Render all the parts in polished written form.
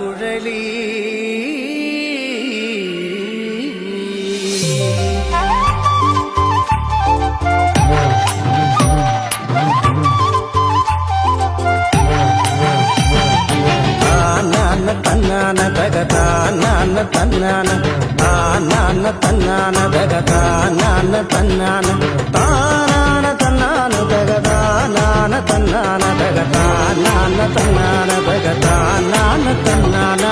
കാർക്കുഴലി തന്നാന തകതാനാന തന്നാന താനാന തന്നാന തകതാനാന തന്നാന താനാന തന്നാന തകതാനാന തന്നാന തകതാനാന തന്നാന തകതാനാന തന്നാന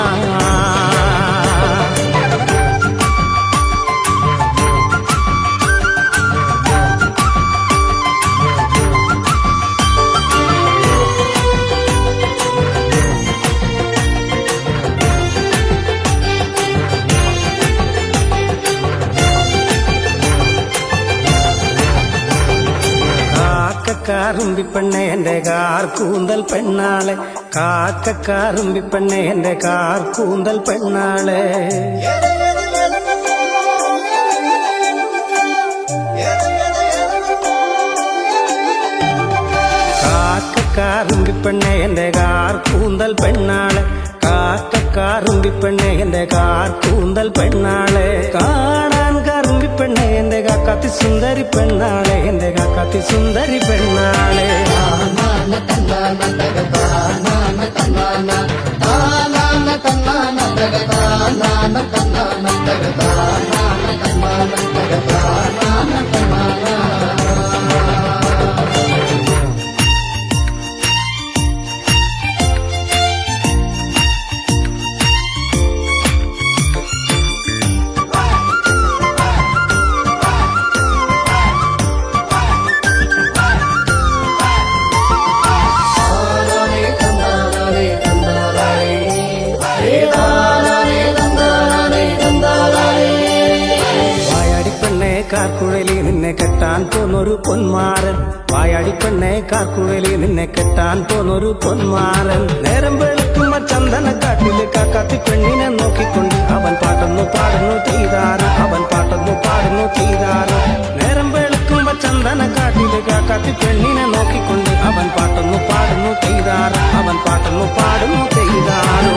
കാറുമ്പിപ്പെണ്ണെ എന്റെ കാർ കൂന്തൽ പെണ്ണാളെ കാക്കക്കാറുമ്പിപ്പെണ്ണെ എന്റെ കാർ കൂന്തൽ പെണ്ണാളെ കാക്കക്കാറുമ്പിപ്പെണ്ണെ എന്റെ കാർ കൂന്തൽ പെണ്ണാളെ കാക്കക്കാറുമ്പിപ്പെണ്ണെ എന്റെ കാർ കൂന്തൽ പെണ്ണാളെ കാണാൻ കറുമ്പിപ്പെണ്ണെ എന്റെ കാക്കാത്തി സുന്ദരി പെണ്ണാളെ എന്റെ കാക്കാത്തി സുന്ദരി പെണ്ണാളെ കാർക്കുഴലി നിന്നെ കെട്ടാൻ പോന്നൊരു പൊന്മാരൻ വായാടിപ്പെണ്ണെ കാർക്കുഴലി നിന്നെ കെട്ടാൻ പോന്നൊരു പൊന്മാരൻ നേരം വെളുക്കുമ്പോ ചന്ദനക്കാട്ടില് കാക്കാത്തി പെണ്ണിനെ നോക്കിക്കൊണ്ട് അവൻ പാട്ടൊന്നു പാടുന്നു ചെയ്താറ് അവൻ പാട്ടൊന്നു പാടുന്നു ചെയ്താറ് നേരം വെളുക്കുമ്പോ ചന്ദനക്കാട്ടില് കാക്കാത്തി പെണ്ണിനെ നോക്കിക്കൊണ്ട് അവൻ പാട്ടൊന്നു പാടുന്നു ചെയ്താറ് അവൻ പാട്ടൊന്നു പാടുന്നു ചെയ്താറോ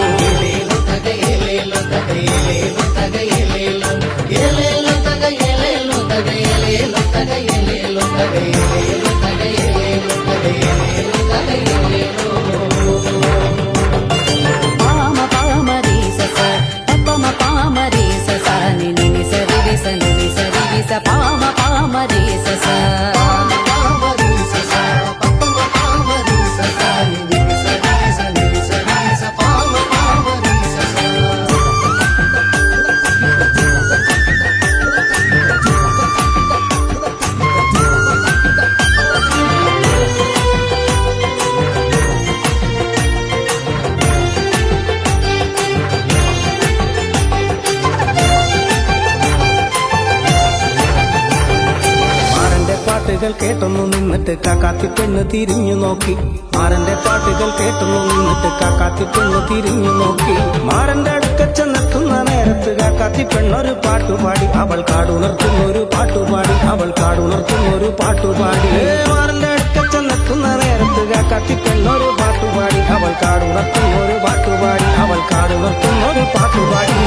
പാട്ടുകൾ കേട്ടൊന്നു നിന്നിട്ട് കാക്കാത്തി പെണ്ണ് തിരിഞ്ഞു നോക്കി മാറന്റെ പാട്ടുകൾ കേട്ടൊന്നു നിന്നിട്ട് കാക്കാത്തി പെണ്ണ് തിരിഞ്ഞു നോക്കി മാറന്റെ അടുക്ക ചെന്നെത്തുന്ന നേരത്ത് കാക്കാത്തി പെണ്ണൊരു പാട്ടുപാടി അവൾ കാടുണർത്തുന്നൊരു പാട്ടുപാടി അവൾ കാടുണർത്തുന്നൊരു പാട്ടുപാടി മാറന്റെ അടുക്ക ചെന്നെത്തുന്ന നേരത്ത് കാക്കാത്തി പെണ്ണൊരു പാട്ടുപാടി അവൾ കാടുണർത്തുന്നൊരു പാട്ടുപാടി അവൾ കാടുണർത്തുന്നൊരു പാട്ടുപാടി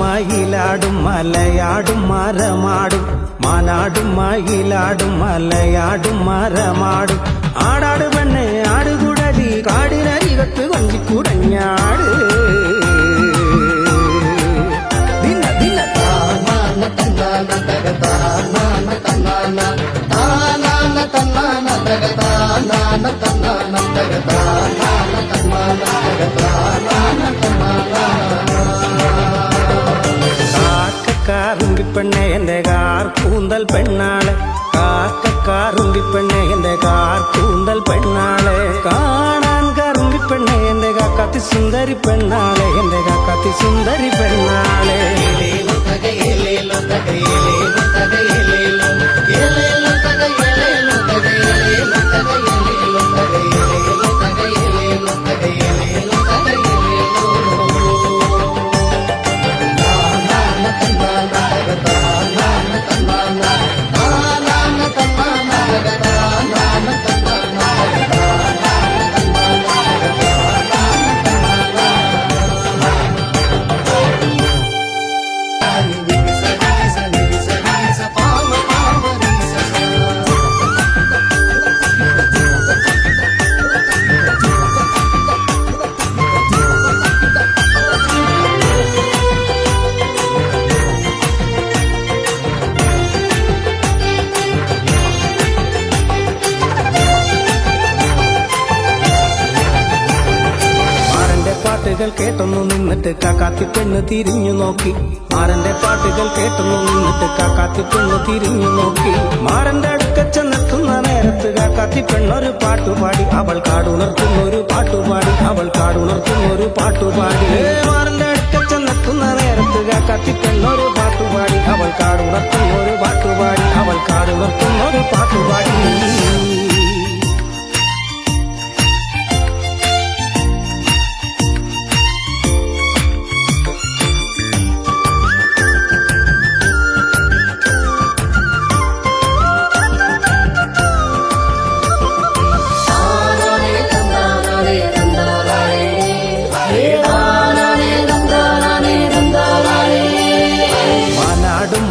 മയിലാടും മലയാടും മരമാടും മാനാടും മയിലാടും മലയാടും മരമാടും ആടാട് പെണ്ണെ ആടുകുടലി കാടിനരികത്ത് കൊഞ്ചിക്കുടഞ്ഞാട് കാക്കക്കാറുമ്പിപ്പെണ്ണെ എന്റെ കാർ കൂന്തൽ പെണ്ണാളെ കാക്കക്കാറുമ്പിപ്പെണ്ണെ എന്റെ കാർ കൂന്തൽ പെണ്ണാളെ കാണാൻ കറുമ്പിപ്പെണ്ണെ എന്റെ കാക്കാത്തി സുന്ദരി പെണ്ണാളെ എന്റെ കാക്കാത്തി സുന്ദരി പെണ്ണാളെ പാട്ടുകൾ കേട്ടൊന്നു നിന്നിട്ട് കാക്കാത്തി പെണ്ണ് തിരിഞ്ഞു നോക്കി മാരന്റെ പാട്ടുകൾ കേട്ടൊന്നു നിന്നിട്ട് കാക്കാത്തി പെണ്ണ് തിരിഞ്ഞു നോക്കി മാരന്റെ അടുക്ക ചെന്നെത്തുന്ന നേരത്ത് കാക്കാത്തി പെണ്ണൊരു പാട്ടുപാടി അവൾ കാടുണർത്തുന്നൊരു പാട്ടുപാടി അവൾ കാടുണർത്തുന്നൊരു പാട്ടുപാടി മാരന്റെ അടുക്ക ചെന്നെത്തുന്ന നേരത്ത് കാക്കാത്തി പെണ്ണൊരു പാട്ടുപാടി അവൾ കാടുണർത്തുന്നൊരു പാട്ടുപാടി അവൾ കാടുണർത്തുന്നൊരു പാട്ടുപാടി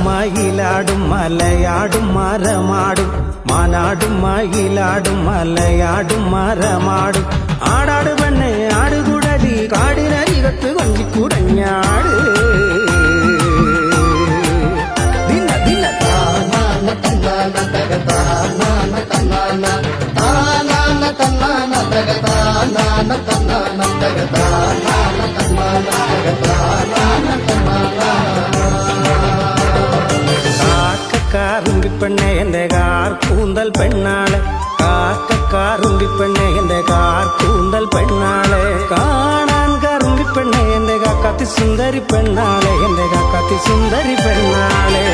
മയിലാടും മലയാടും മരമാടും മാനാടും മയിലാടും മലയാടും മരമാടും ആടാട് പെണ്ണെ ആടുകുടലി കാടിനരികത്ത് കൊഞ്ചിക്കുടഞ്ഞാട് ദിന ദിന കാറുമ്പിപ്പെണ്ണെ എന്റെ കാർ കൂന്തൽ പെണ്ണാളെ കാക്കക്കാറുമ്പിപ്പെണ്ണെ എന്റെ കാർ കൂന്തൽ പെണ്ണാളെ കാണാൻ കാറുമ്പിപ്പെണ്ണെ എന്റെ കാക്കാത്തി സുന്ദരി പെണ്ണാളെ എന്റെ കാക്കാത്തി സുന്ദരി പെണ്ണാളെ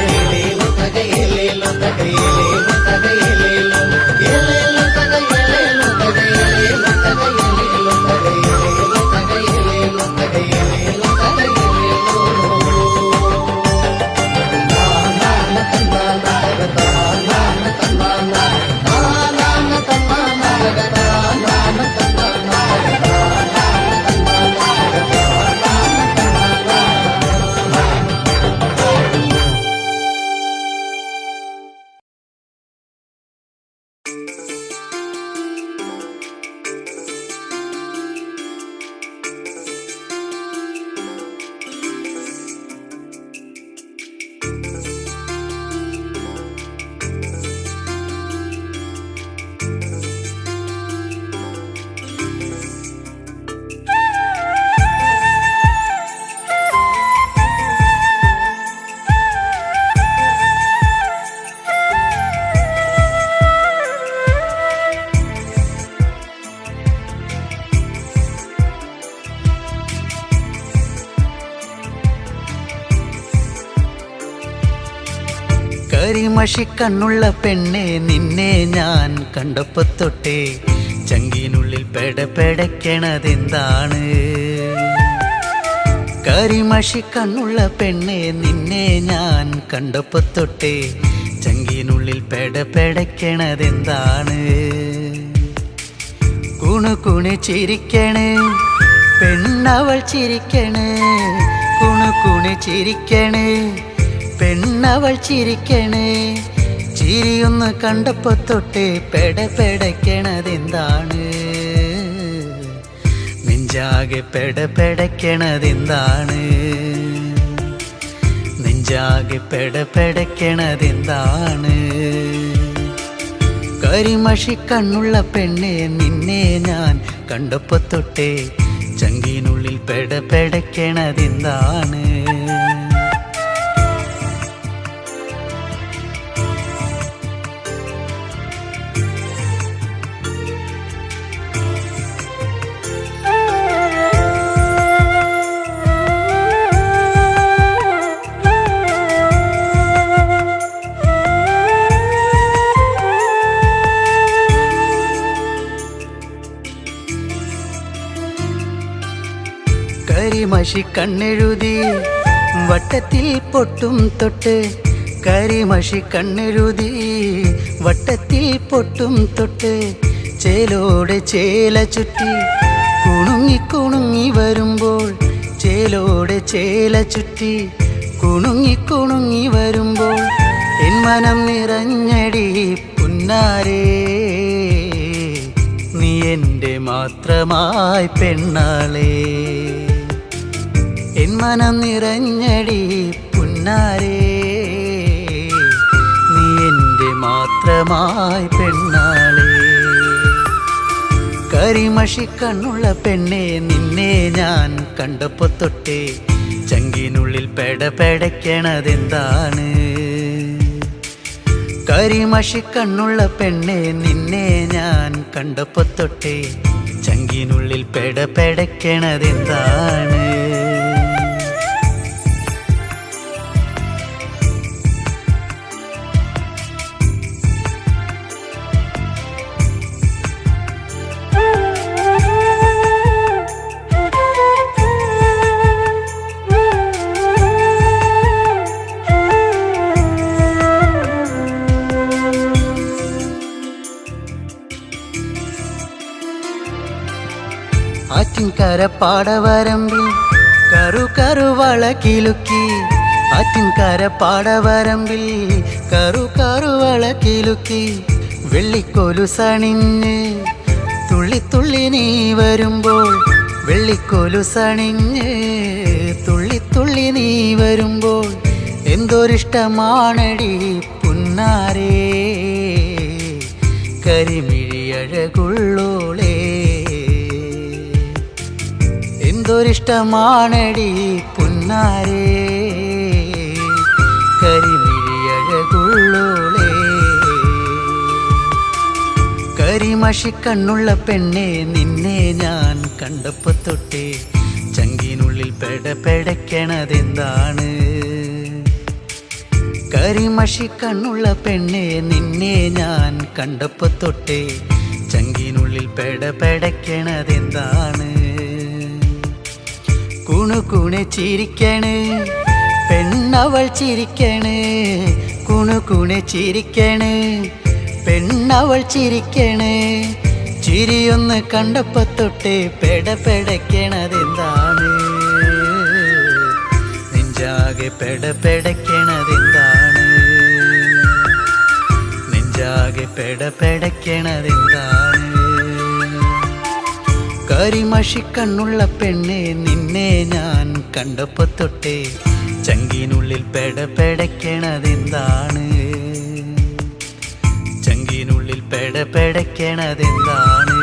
കരിമഷിക്കണ്ണുള്ള പെണ്ണെ നിന്നെ ഞാൻ കണ്ടപ്പോ തൊട്ടേ ചങ്കിനുള്ളിൽ പെടപ്പെടയ്ക്കണതെന്താണ് കരിമഷിക്കണ്ണുള്ള പെണ്ണെ നിന്നെ ഞാൻ കണ്ടപ്പോ തൊട്ടേ ചങ്കിനുള്ളിൽ പെടപ്പെടയ്ക്കണതെന്താണ് കുണുകുണി ചിരിക്കണേ പെണ്ണവൾ ചിരിക്കണേ കുണുകുണി ചിരിക്കണേ പെണ്ണവൾ ചിരിക്കണേ ചിരിയൊന്ന് കണ്ടപ്പോ തൊട്ടേ പെടപ്പെടയ്ക്കണതെന്താണ് നെഞ്ചാകെ പെടപ്പെടയ്ക്കണതെന്താണ് നെഞ്ചാകെ പെടപ്പെടയ്ക്കണതെന്താണ് കരിമഷിക്കണ്ണുള്ള പെണ്ണെ നിന്നെ ഞാൻ കണ്ടപ്പോ തൊട്ടേ ചങ്കിനുള്ളിൽ പെടപ്പെടയ്ക്കണതെന്താണ് കരിമഷിക്കണ്ണെഴുതി വട്ടത്തിൽ പൊട്ടും തൊട്ട് കരിമഷിക്കണ്ണെഴുതി വട്ടത്തിൽ പൊട്ടും തൊട്ട് ചേലോടെ ചേല ചുറ്റി കുണുങ്ങി കുണുങ്ങി വരുമ്പോൾ ചേലോടെ ചേല ചുറ്റി കുണുങ്ങി കുണുങ്ങി വരുമ്പോൾ എൻ മനം നിറഞ്ഞടി പുന്നാരേ നീ എൻ്റെ മാത്രമായി പെണ്ണാളേ എൻ മനം നിറഞ്ഞടി പുന്നാരേ നീ എൻ്റെ മാത്രമായി പെണ്ണാളേ കരിമഷിക്കണ്ണുള്ള പെണ്ണെ നിന്നെ ഞാൻ കണ്ടപ്പോ തൊട്ടേ ചങ്കിനുള്ളിൽ പെടപെടയ്ക്കണതെന്താണ്? കരിമഷിക്കണ്ണുള്ള പെണ്ണെ നിന്നെ ഞാൻ കണ്ടപ്പോ തൊട്ടേ ചങ്കിനുള്ളിൽ പെടപെടയ്ക്കണതെന്താണ്? ആറ്റിൻകര പാടവരമ്പിൽ കറുകറുവള കിലുക്കി, ആറ്റിൻകര പാടവരമ്പിൽ കറുകറുവള കിലുക്കി, വെള്ളിക്കൊലുസണിഞ്ഞ് തുള്ളി തുള്ളി നീ വരുമ്പോൾ, വെള്ളിക്കൊലുസണിഞ്ഞ് തുള്ളി തുള്ളി നീ വരുമ്പോൾ എന്തൊരിഷ്ടമാണടി പുന്നാരേ കരിമിഴിയഴകുള്ളോളേ, എന്തൊരിഷ്ടമാണടി പുന്നാരേ കരിമിഴിയഴകുള്ളോളേ. കരിമഷിക്കണ്ണുള്ള പെണ്ണെ നിന്നെ ഞാൻ കണ്ടപ്പോ തൊട്ടേ ചങ്കിനുള്ളിൽ പെടപെടയ്ക്കണതെന്താണ്? കരിമഷിക്കണ്ണുള്ള പെണ്ണെ നിന്നെ ഞാൻ കണ്ടപ്പോ തൊട്ടേ ചങ്കിനുള്ളിൽ പെടപെടയ്ക്കണതെന്താണ്? കുണുകുണെ ചിരിക്കണ് പെണ്ണവൾ ചിരിക്കണ്, കുണുകുണെ ചിരിക്കണ് പെണ്ണവൾ ചിരിക്കണ്, ചിരിയൊന്ന് കണ്ടപ്പോ തൊട്ടേ പെടപെടയ്ക്കണതെന്താണ്? നെഞ്ചാകെ പെടപെടയ്ക്കണതെന്താണ്? നെഞ്ചാകെ പെടപെടയ്ക്കണതെന്താണ്? കരിമഷിക്കണ്ണുള്ള പെണ്ണെ നിന്നെ ഞാൻ കണ്ടപ്പോ തൊട്ടേ ചങ്കിനുള്ളിൽ പെടപെടയ്ക്കണതെന്താണ്? ചങ്കിനുള്ളിൽ പെടപെടയ്ക്കണതെന്താണ്?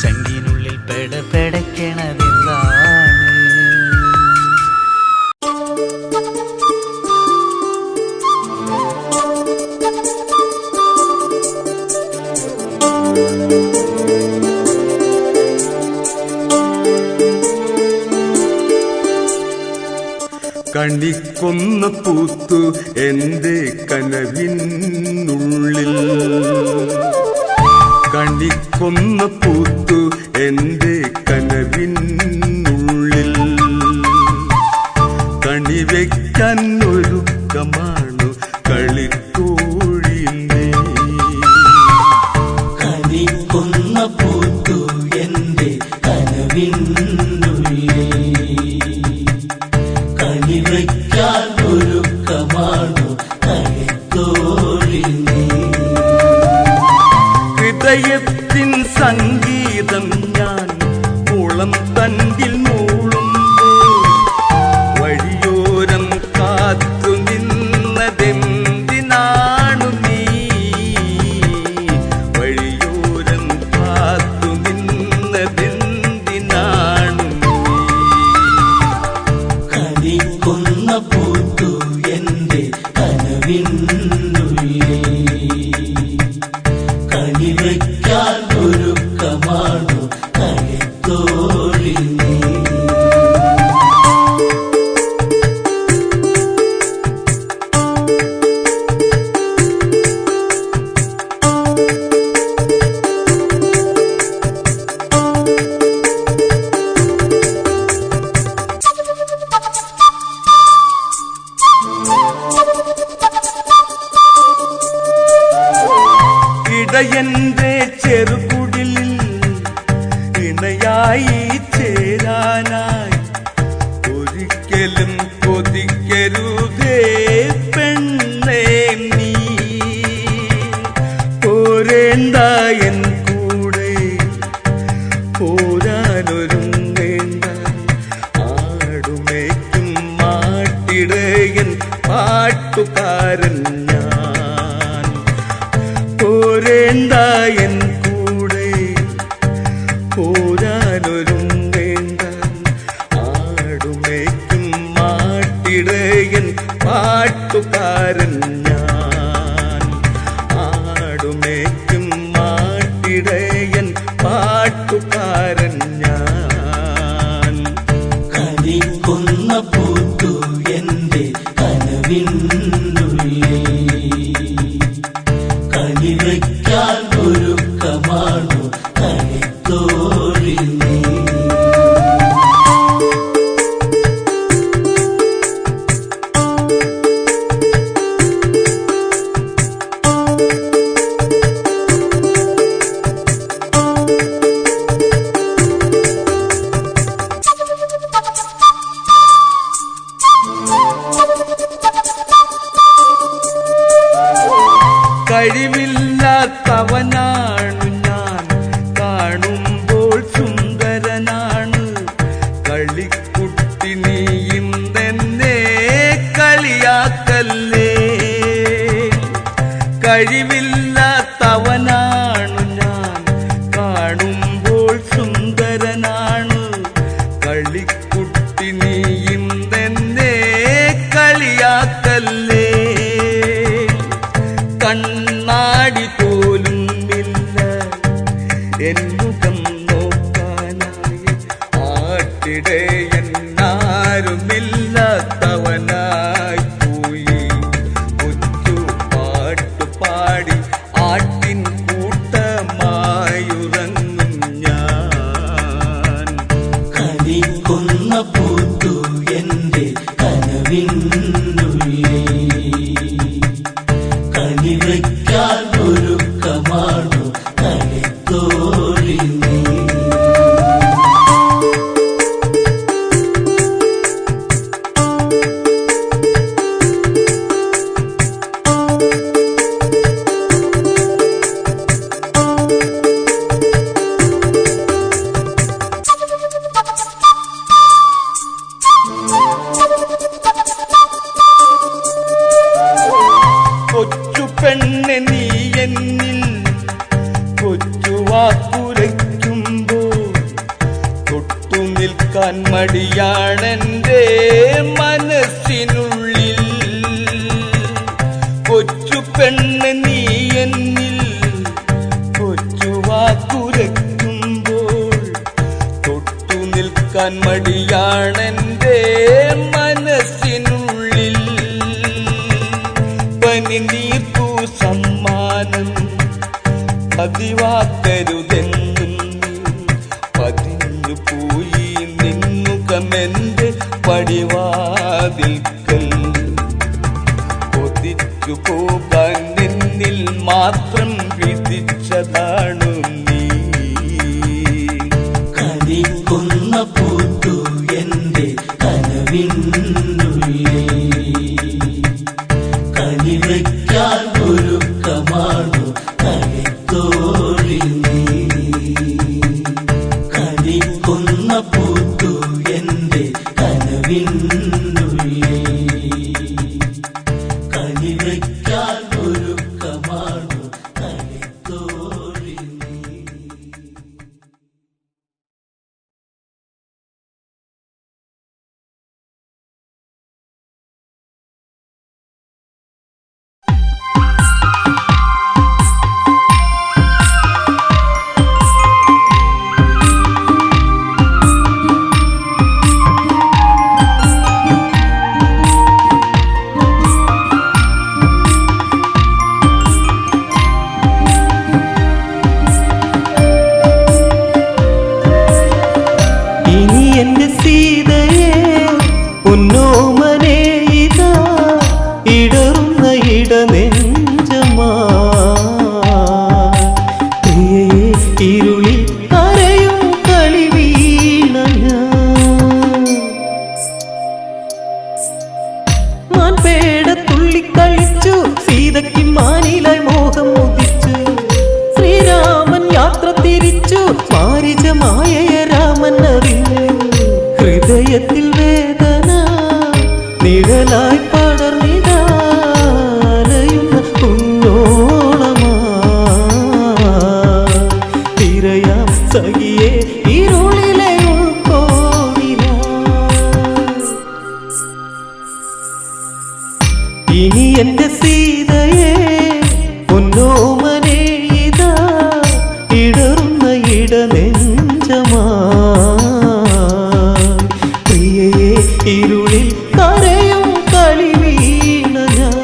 ചങ്കിനുള്ളിൽ പെടപെടയ്ക്കണതെന്താണ്? കണിക്കൊന്ന പൂത്തു എൻ്റെ കനവിനുള്ളിൽ, കണിക്കൊന്ന പൂത്തു എൻ്റെ കനവിനുള്ളിൽ, കണിവയ്ക്കാൻ ഒരുക്കമാണു കളിത്തോഴിൽ നീ. കണിക്കൊന്ന പൂത്തു എൻ്റെ കനവിനുള്ളിൽ, കണിവയ്ക്കാൻ ഒരുക്കമാണു കളിത്തോഴിൽ നീ. ഹൃദയത്തിൻ സംഗീതം ഞാൻ കുളം തണ്ടിൽ മൂളുമ്പോൾ വഴിയോരം കാത്തു നിന്നതെന്തിനാണു നീ? വഴിയോരം കാത്തു നിന്നതെന്തിനാണു നീ? കണിക്കൊന്ന പൂത്തു എൻ്റെ കനവിനുള്ളിൽ, കണിവയ്ക്കാൻ ഒരുക്കമാണു കളിത്തോഴിൽ നീ. ഇടയന്റെ ചെറുകുടിലിൽ ഇണയായി ചേരാനായി ഒരിക്കലും കൊതിക്കരുതേ പെണ്ണേ നീ. പോരേണ്ട എൻ കൂടെ പോരാനൊരുങ്ങേണ്ട, ആടുമേക്കും മാട്ടിടയൻ പാട്ടുകാരൻ ഞാൻ. പോരേണ്ട എൻ കൂടെ മാട്ടിടയൻ പാട്ടുകാരൻ ഞാൻ. ആടുമേക്കും മാട്ടിടയൻ പാട്ടുകാരൻ ഞാൻ. കണിക്കൊന്ന പൂത്തു എന്റെ കനവിനുള്ളിൽ, കണിവയ്ക്കാൻ ഒരുക്കമാണു കണിത്തോഴി നീ. കഴിവില്ലാത്തവനാണു ഞാൻ, കാണുമ്പോൾ സുന്ദരനാണ്. കളിക്കുട്ടി നീയും തന്നെ കളിയാക്കല്ലേ. കഴിവില്ലാത്തവനാണു ഞാൻ, കാണുമ്പോൾ സുന്ദരനാണ്. കളിക്കുട്ടി നീയും തന്നെ കളിയാക്കല്ലേ. കണ്ണാടി പോലും ഇല്ല എന്നുകം നോക്കാനായി. ആട്ടിടയൻ ആരുമില്ലാത്തവനായി പോയി. കൊച്ചു പാട്ടുപാടി ആട്ടിൻ കൂട്ടമായുറങ്ങും ഞാൻ. കണിക്കൊന്ന പൂത്തു എന്റെ കനവിനുള്ളിൽ, കണിവയ്ക്കാൻ ഒരുക്കമാണു കണിത്തോഴി നീ. കൊച്ചു പെണ്ണെ നീ എന്നിൽ കൊച്ചു വാക്കുരയ്ക്കുമ്പോൾ തൊട്ടു നിൽക്കാൻ മടിയാണെന്റെ മനസ്സിനുള്ളിൽ. കൊച്ചു പെണ്ണ് നീ എന്നിൽ കൊച്ചു വാക്കുരയ്ക്കുമ്പോൾ തൊട്ടു നിൽക്കാൻ മടിയാണെന്റെ മനസ്സിനുള്ളിൽ. പനിനീർക്കു സമ്മാനം പതിവാക്കരുതെന്നും പതിഞ്ഞു പോയി നിന്നുകമെന്റെ പടിവാതിൽക്കൽ. കൊതിച്ചു പോകാൻ നിന്നിൽ മാത്രം വിധിച്ചതാണു നീ. കണിക്കൊന്ന പൂത്തു എന്റെ കനവിനുള്ളിൽ, കണിവയ്ക്കാൻ ഒരുക്കമാണു കണിത്തോഴി നീ. കണിക്കൊന്ന പൂത്തു എന്റെ കനവിനുള്ളിൽ, കണിവയ്ക്കാൻ ഒരുക്കമാണു കണിത്തോഴി നീ. ഹൃദയത്തിൽ വേദന നിഴലായി പടർന്നിടാലയുന്ന കുഞ്ഞോളമാ തിരയാം സഖിയേ ഇരുളിലെ ഉൾക്കോവിലാ ഇനി എന്റെ സീതയെ പൊന്നോമനെ ഇതാ ഇടറുന്ന ഇടനെഞ്ചമാ പ്രിയയെ ഇരുളിൽ കരയും കളി വീണ ഞാൻ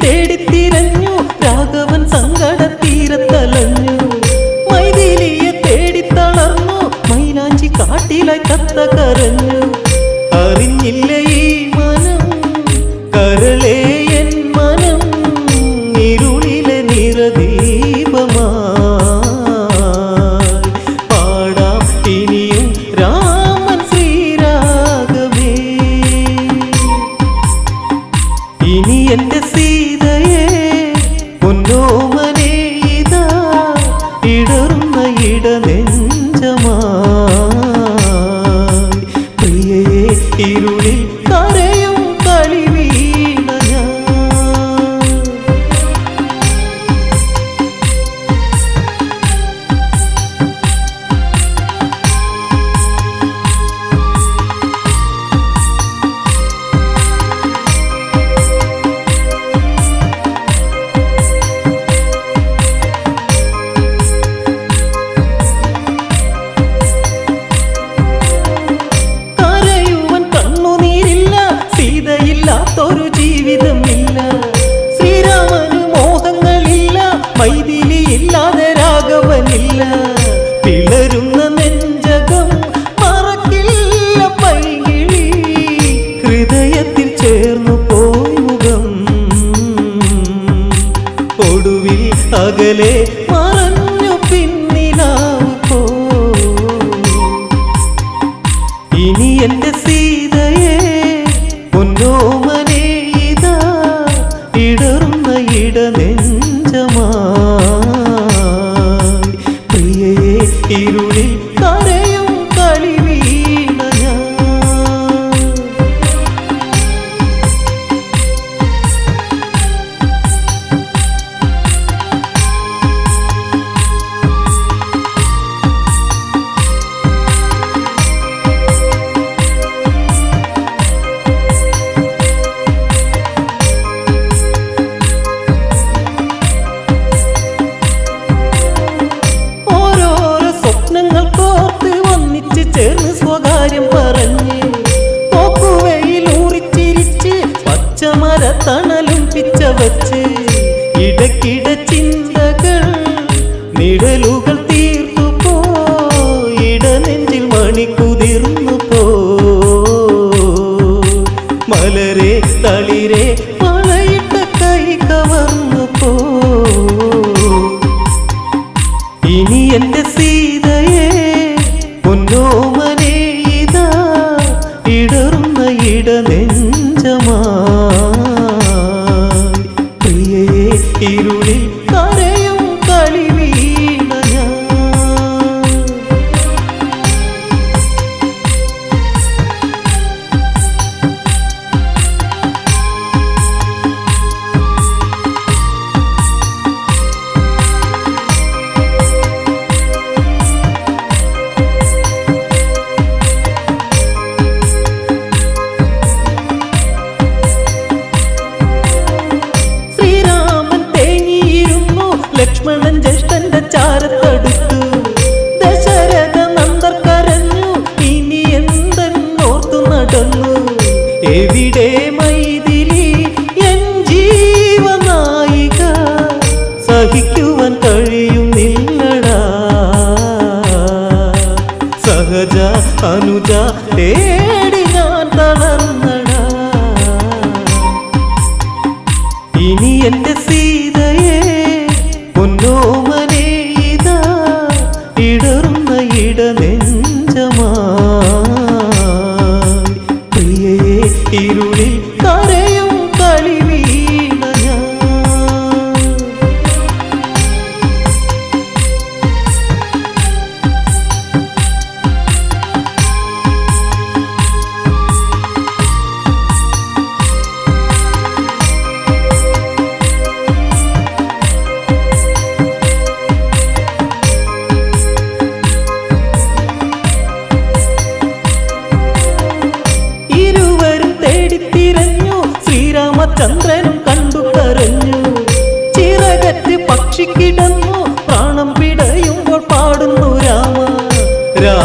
തേടിത്തിരഞ്ഞു രാഘവൻ സങ്കടത്തീരത്തലഞ്ഞു മൈഥിലിയെ തേടിത്തളർന്നു മൈലാഞ്ചി കാട്ടിലായി കത്ത കരഞ്ഞു അറിഞ്ഞില്ല ഈ മനം കരളേ എൻ മനം ഇരുളിലെ നിറദീപമായി പാടാം ഇനിയും രാമൻ ശ്രീരാഗമേ ഇനി എന്റെ സീതയെ പൊന്നോമനെ ഇതാ ഇടറുന്ന ഇടനെഞ്ചമായി പ്രിയയെ ഇരുളിൽ കരയും കളി വീണ ഞാൻ സീതയില്ലാത്തൊരു ജീവിതമില്ല ശ്രീരാമന് മോഹങ്ങളില്ല മൈഥിലി ഇല്ലാതെ രാഘവനില്ല പിളരുന്ന നെഞ്ചകം മറക്കില്ല പൈകിളി ഹൃദയത്തിൽ ചേർന്നു പോയി മുഖം ഒടുവിൽ അകലെ മറഞ്ഞു പിന്നിലാവ് പോ ഇനി എന്റെ സീതയെ പൊന്നോമനെ ഇതാ ഇടറുന്ന ഇടനെഞ്ചമായി പ്രിയയെ ഇരുളിൽ കരയും കളി വീണ ഞാൻ ചേർന്ന് സ്വകാര്യം പറഞ്ഞ് പോക്കുവയിൽ ഊറിച്ചിരിച്ച് പച്ചമര തണലും പിച്ച വച്ച് ഇടയ്ക്കിട ചിന്തകൾ നിഴലുകൾ തീർത്തു പോ ഇടനെഞ്ചിൽ മണി കുതിർന്നു പോ മലരെ തളിരെ മഴയിട്ട കൈ കവർന്നു പോ ഇനി എന്റെ സീതയെ പൊന്നോമനെ ഇതാ ഇടറുന്ന ഇടനെഞ്ചമായി പ്രിയയെ ഇരുളിൽ കരയും കളി വീണ ഞാൻ. ലക്ഷ്മണൻ ജ്യേഷ്ഠന്റെ ചാരത്തടുത്തു ദശരഥ നന്ദർ കരഞ്ഞു ഇനി എന്തെന്നോർത്തു നടന്നു എവിടെ മൈഥിലി എൻ ജീവനായിക സഹിക്കുവാൻ കഴിയുന്നില്ലടാ സഹജ അനുജ തേടി ഞാൻ തളർന്നടാ ഇനി എന്റെ സീതയെ പൊന്നോമനെ ഇതാ ഇടറുന്ന ഇടനെഞ്ചമായി പ്രിയയെ ഇരുളിൽ കരയും കളി വീണ ഞാൻ.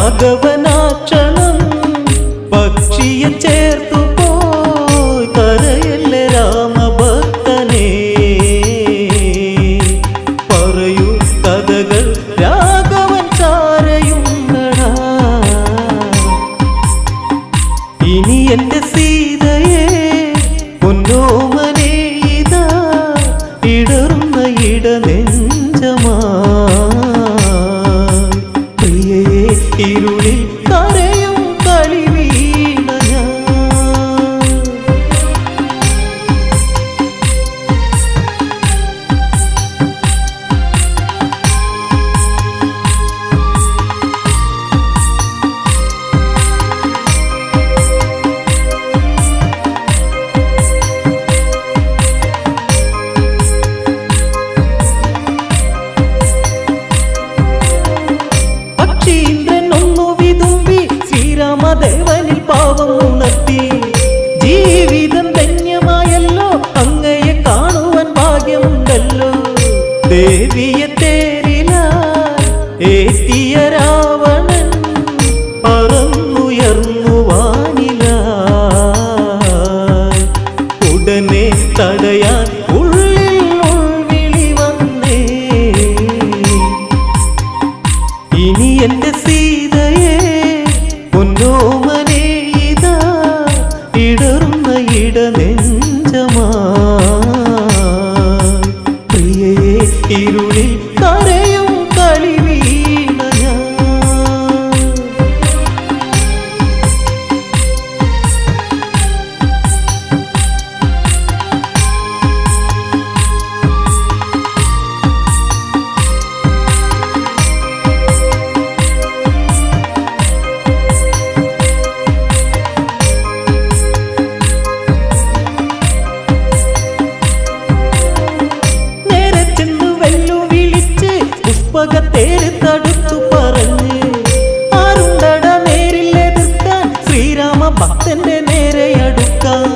രാഘവനാക്ഷണം പക്ഷിയെ ചേർത്തു പോയി കരയല്ലേ രാമഭക്തനെ പറയൂ കഥകൾ രാഘവൻ ചാരയുണ്ടടാ ഇനി എന്റെ സീതയെ പൊന്നോമനെ ഇതാ ഇടറുന്ന ഇടനെഞ്ചമാ പ്രിയയെ ഇരുളിൽ കരയും കളി വീണ ഞാൻ പക്ഷീന്ദ്രൻ ഒന്നു വിതുമ്പി ശ്രീരാമദേവനിൽ പാവം ഉണർത്തി ജീവിതം ധന്യമായല്ലോ അങ്ങയെ കാണുവാൻ ഭാഗ്യമുണ്ടല്ലോ ദേവിയെ തേരിലായി ഏറ്റിയ രാവണൻ പറന്നുയർന്നു വാനിലായി ഉടനെ തടയാൻ ഉള്ളിൽ ഉൾവിളി വന്നേ ഇനി എന്റെ സീതയെ പൊന്നോമനെ ഇതാ ഇടറുന്ന ഇടനെഞ്ചമാ പ്രിയയെ ഇരുളിൽ കരയും കളി വീണ ഞാൻ നേരെ ചെന്ന് വെല്ലു വിളിച്ച് പുഷ്പകത്തേര് തടുത്തു പറഞ്ഞ് ആരുണ്ടട നേരിൽ എതിർക്കാൻ ശ്രീരാമ ഭക്തന്റെ നേരെ അടുക്കാൻ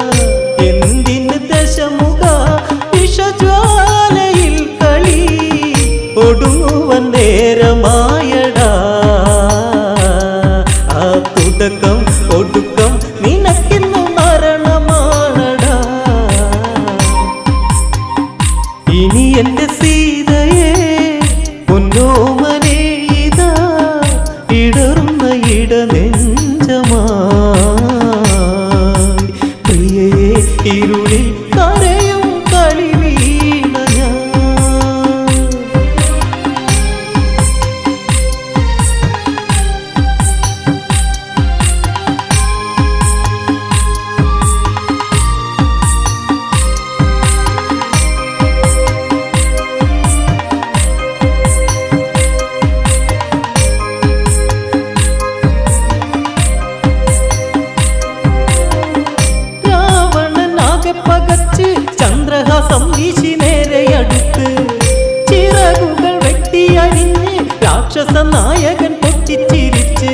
എന്തിന് ദശമുഖ വിഷജ്വാലയിൽ കളി ഒടുങ്ങുവൻ നേരമായടാ ആ തുടക്കം ഒടുക്കം നിനക്കിന്നു മരണമാണടാ ഇനി എന്റെ സീതയെ പൊന്നോമനെ ഇതാ ഇടറുന്ന ഇടനെഞ്ചമാ പ്രിയയെ ഇരുളിൽ കരയും കളി വീണ ഞാൻ രാവണനാകെ പകച്ച് ചന്ദ്രഹാസം വീശി നേരെ അടുത്ത് ചിറകുകൾ വെട്ടിയരിഞ്ഞ് രാക്ഷസ നായകൻ പൊട്ടിച്ചിരിച്ച്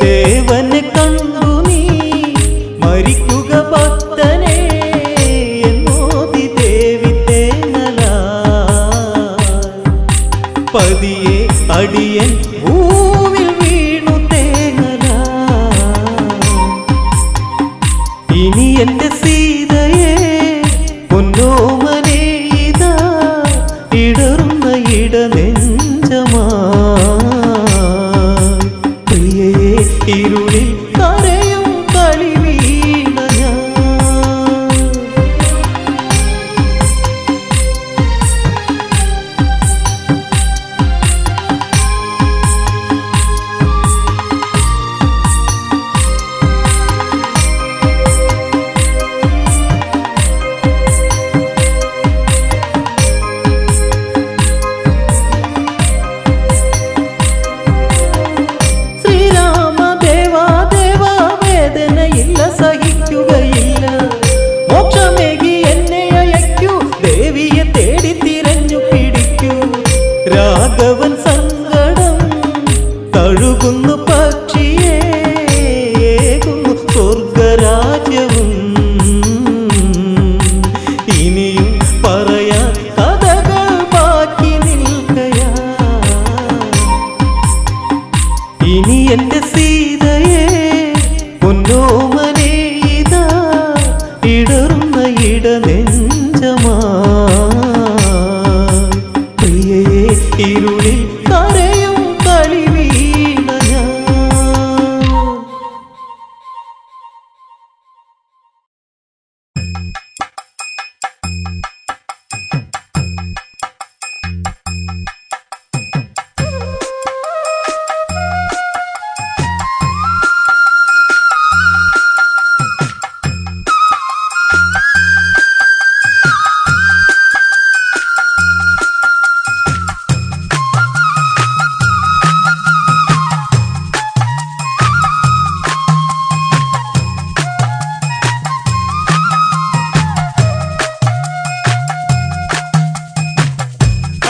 ദേവനെ കണ്ടു നീ മരിക്കുക ഭക്തനെ എന്നോതി ദേവി തേങ്ങല പതിയെ അടിയൻ ഭൂവിൽ വീണു തേങ്ങല ഇനി എന്റെ സീതയെ പൊന്നോമനെ ഇതാ ഇടറുന്ന ഇടനെഞ്ചമാ പ്രിയയെ ഇരുളിൽ കരയും കളി വീണ ഞാൻ രാഘവൻ സങ്കടം തഴുകുന്നു പക്ഷിയെ ഏകുന്നു സ്വർഗരാജ്യവും ഇനിയും പറയാൻ കഥകൾ ബാക്കി നിൽക്കയാ ഇനി എന്റെ ഇരുളിൽ കരയും കളിവീണ ഞാൻ.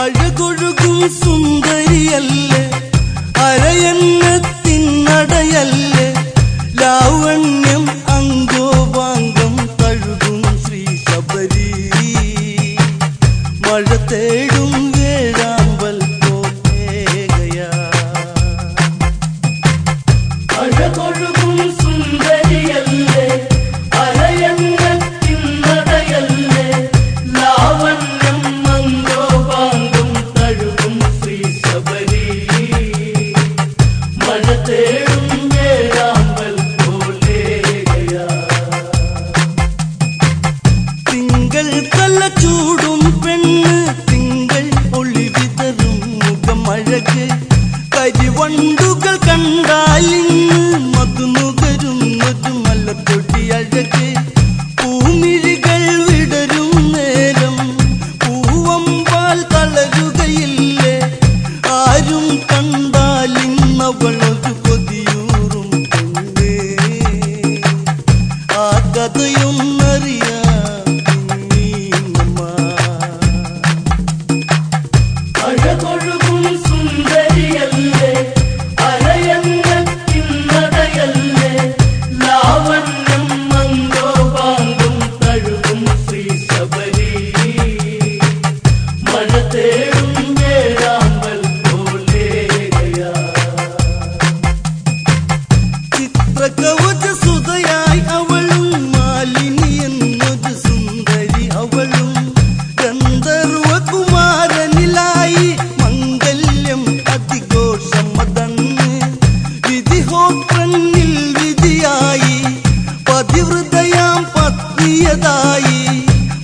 അഴകൊഴുകും സുന്ദരിയല്ലേ, അരയന്നത്തിനടയല്ലേ, ലാവണ്യം അങ്കോപാംഗം തഴുകും ശ്രീ ശബരി. മഴ തേടും വേഴാമ്പൽ പോകയാ. അഴകൊഴുകും സുന്ദരിയല്ലേ, അരയന്നത്തിനടയല്ലേ, ലാവണ്യം അങ്കോപാംഗം തഴുകും ശ്രീ ശബരി. മഴ തേടും വേഴാമ്പൽ പോകയാ. തിങ്കൾ തല ചൂടും പെണ്ണ്, തിങ്കൾ ഒളി വിതറും മുഖമഴക്, കരിവണ്ടുകൾ കണ്ടാലിന്ന് മധുനുകരുന്നൊരു മലപ്പൊടി അഴക്. പൂമിഴികൾ വിടരും നേരം പൂവമ്പാൽ തളരുകയില്ലേ, ആരും കണ്ടാലിന്നവളൊരു കൊതിയൂറും പെണ്ണേ. ആ കഥയൊന്നറിയാം നീനമ്മ. അഴകൊഴുകും സുന്ദരിയല്ലേ, അരയന്നത്തിനടയല്ലേ, ലാവണ്യം അങ്കോപാംഗം തഴുകും ശ്രീ ശബരി. മഴ തേടും വേഴാമ്പൽ പോകയാ. ചിത്രകവച സുതയായി അവളും, മാലിനി എന്നൊരു സുന്ദരി അവളും, ഗന്ധർവകുമാരനിലായി മംഗല്യം അതിഘോഷമതന്ന്. വിധിഹോത്രനിൽ വിധിയായി പതിവൃതയാം പത്നിയതായി,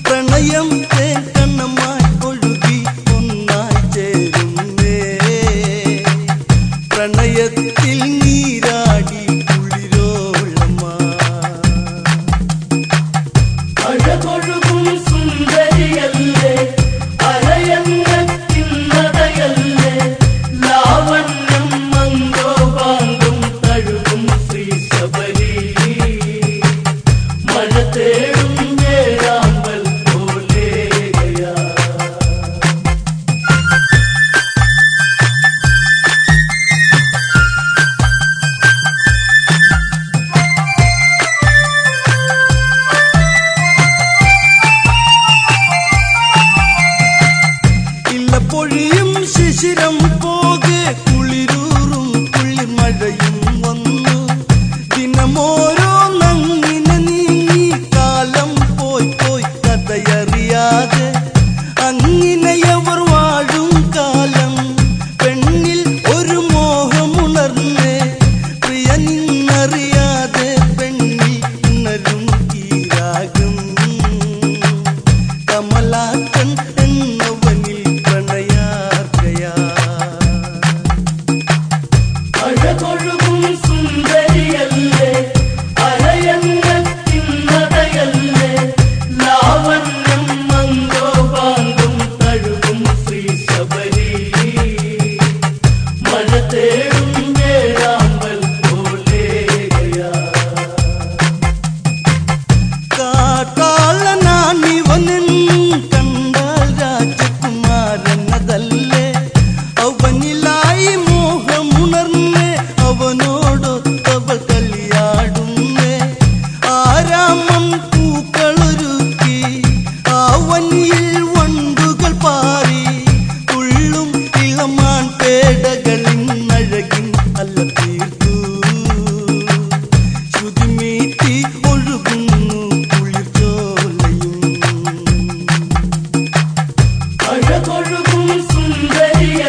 പ്രണയം തേക്കണ്ണമായി ഒഴുകി ഒന്നായി ചേരുന്നേ. പ്രണയത്തിൽ നീരാടി കുളിരോളമാ. അഴകൊഴുകും സുന്ദരിയല്ലേ, അരയന്നത്തിനടയല്ലേ, ലാവണ്യം അങ്കോപാംഗം തഴുകും ശ്രീ ശബരി. മഴ തേടും വേഴാമ്പൽ പോകയാ. ഇല്ല പൊഴിയും ശിശിരം പോകെ, കുളിരൂറും കുളിർമഴയും വന്നു. ദിനമോരോ നങ്ങിനെ നീങ്ങി, കാലം പോയി പോയി കഥയറിയാതെ. അങ്ങിനെയവർ വാഴും കാലം പെണ്ണിൽ ഒരു മോഹമുണർന്നേ. പ്രിയ നിന്നറിയാതെ പെണ്ണിൽ ഉണരും ഈ രാഗം. കമലാക്കൻ എന്നവനിൽ പ്രണയാർക്കയാ. അഴകൊഴുകും സുന്ദരിയല്ലേ, അരയന്നത്തിനടയല്ലേ, ലാവണ്യം അങ്കോപാംഗം തഴുകും ശ്രീ ശബരി. മഴ തേടും വേഴാമ്പൽ പോകയാ. കാട്ടാളനാണിവനൻ കണ്ടാൽ രാജകുമാരനതല്ലേ, അവനിലായി മോഹമുണർന്നേ, അവനോടൊത്തവൾ കളിയാടുന്നേ. ആരാമം പൂക്കളൊരുക്കി, ആവനിയിൽ വണ്ടുകൾ പാറി, തുള്ളും ഇളമാൻ പേടകളിൻ അഴകിൻ അല്ല തീർത്തു. ശ്രുതിമീട്ടി ഒഴുകുന്നു കുളിർച്ചോലയും. അഴകൊഴുകും സുന്ദരിയ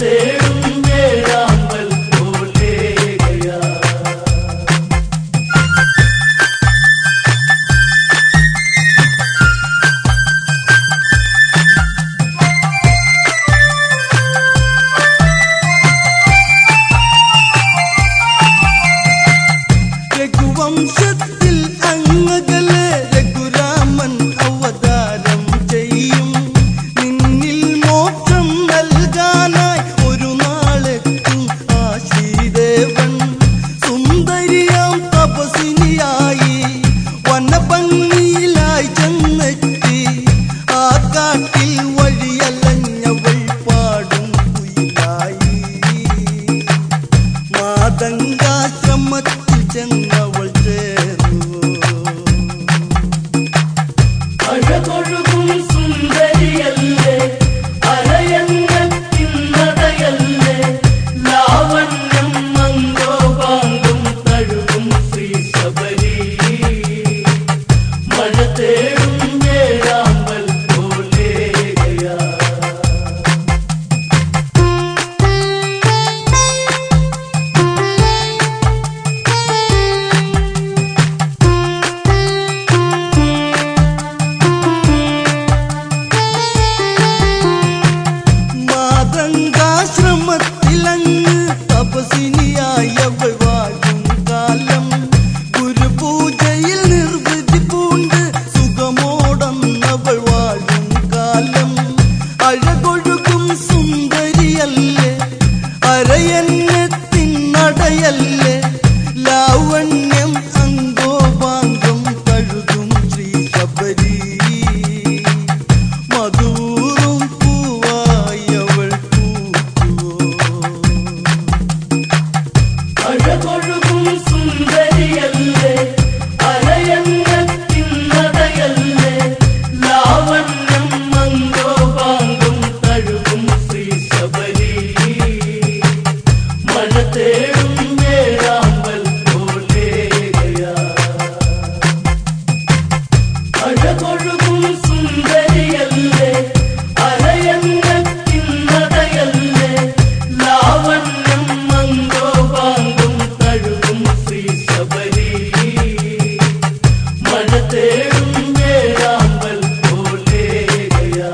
തേടും വേഴാമ്പൽ പോലെയാ. രഘുവംശത്തിൽ അങ്ങകലെ രഘുരാമൻ അവതാരം ചെയ്യും. നിന്നിൽ മോക്ഷം നൽകാനായി ഒരു നാളെത്തും ആ ശ്രീദേവൻ. സുന്ദരിയാം തപസിനിയായി വനഭംഗിയിലായി ചെന്നെത്തി. ആ കാട്ടിൽ വഴിയലഞ്ഞവൾ പാടും കുയിലായി. മാതംഗാശ്രമത്തിൽ ചെന്നവൾ ചേർന്നു. അഴകൊഴുകും സുന്ദരിയല്ലേ, അരയന്നത്തിൻ നടയല്ലേ, ലാവണ്യം മംഗോപാംഗം തഴുകും ശ്രീ ശബരി. മഴ തേടും വേഴാമ്പൽ പോലെയാ. മാതംഗാശ്രമത്തിലങ്ങ് തപസിനിയായവൾ വാഴും കാലം. ഗുരുപൂജയിൽ നിർവൃതി പൂണ്ട് സുഖമോടന്നവൾ വാഴും കാലം. അഴകൊഴുകും സുന്ദരിയല്ലേ, അരയന്നത്തിൻ നടയല്ലേ, ലാവണ്യം അംഗോപാംഗം തഴുകും ശ്രീ ശബരി. മധൂറും പൂവായവൾ പൂക്കുവോ. അഴകൊഴുകും സുന്ദരിയല്ലേ, അരയന്നത്തിൻ നടയല്ലേ, ലാവണ്യം മംഗോപാംഗം തഴുകും ശ്രീ ശബരി. മഴ തേടും വേഴാമ്പൽ പോലെയാ. അഴകൊഴുകും സുന്ദരിയല്ലേ, അരയന്നത്തിൻ നടയല്ലേ, ലാവണ്യം മംഗോപാംഗം തഴുകും ശ്രീ ശബരി. മഴ തേടും വേഴാമ്പൽ പോലെയാ.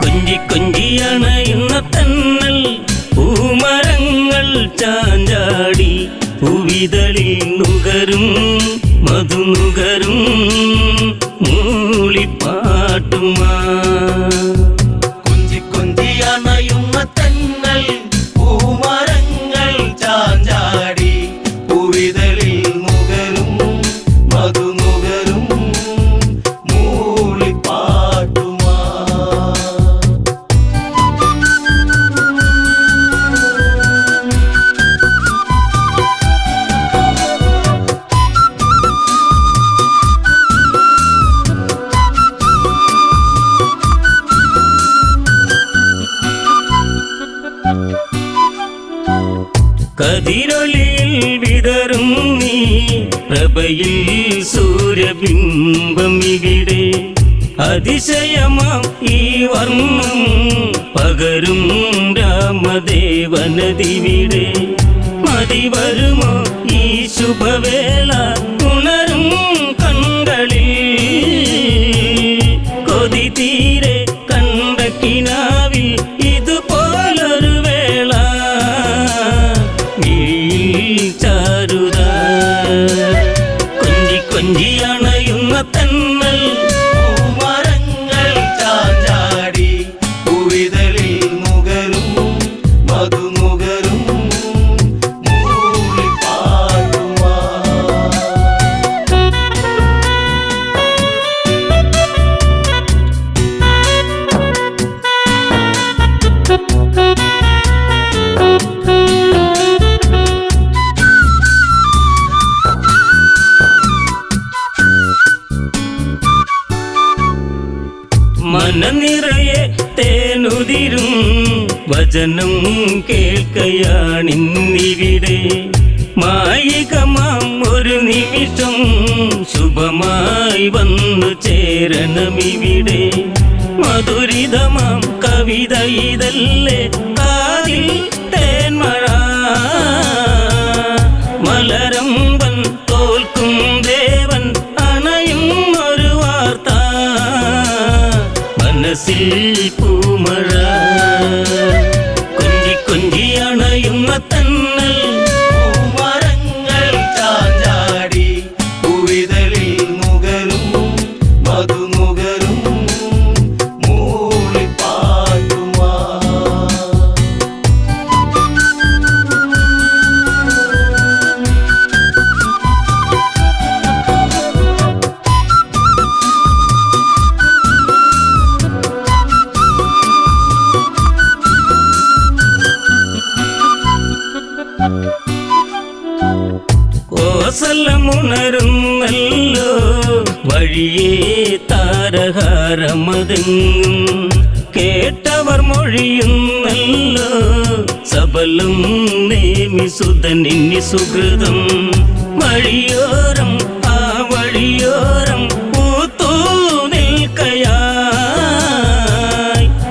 കൊഞ്ചി കൊഞ്ചിയണയുന്ന തന്നൽ പൂമരങ്ങൾ ചാഞ്ചാടി. പൂവിതളിൽ നുകരും മധുനുകരും മൂളിപ്പാട്ടുമാ. കൊഞ്ചി കൊഞ്ചിയണയുന്ന തന്നൽ പൂമരങ്ങൾ ചാഞ്ചാടി. പൂവിതളിൽ നുകരും മധുനുകരും മൂളിപ്പാട്ടുമാ. കതിരൊളിയിൽ വിടരും നീ പ്രഭയിൽ സൂര്യബിംബം ഇവിടെ. അതിശയമാം ഈ വർണ്ണം പകരും രാമദേവനദിവിടെ. മതി വരുമോ ഈ ശുഭവേള ഉണരും കൺകളിൽ. കൊതി തീരെ കണ്ട കിനാവിൽ ഇതുപോലൊരു വേള ചാരുത. കൊഞ്ചി കൊഞ്ചിയണയുന്ന തന്നൽ പൂമരങ്ങൾ ചാഞ്ചാടി. പൂവിതളിൽ നുകരും മധുനുകരും മൂളിപ്പാട്ടുമാ. നിറയെ തേനുതിരും വചനം കേൾക്കയാണിന്നിവിടെ. മായികമാം ഒരു നിമിഷം ശുഭമായി വന്നു ചേരണമിവിടെ. മധുരിതമാം കവിത ഇതല്ലേ കാതിൽ തേന്മഴ. മലരമ്പൻ തോൽക്കും ദേവൻ അണയും ഒരു വാർത്ത. മനസ്സിൽ പൂമഴ കൊഞ്ചി കൊഞ്ചി അണയുന്ന തന്നൽ. പൂമരങ്ങൾ ചാഞ്ചാടി പൂവിതളിൽ നുകരും മധുനുകരും മൂളിപ്പാട്ടുമാ. കോസലമുണരുന്നല്ലോ വഴിയേ താരഹാരമതെങ്ങും. കേട്ടവർ മൊഴിയുന്നല്ലോ സബലം നേമിസുതനിന്നി സുഹൃതം. വഴിയോരം ആ വഴിയോരം പൂത്തൂ നിൽക്കയായി.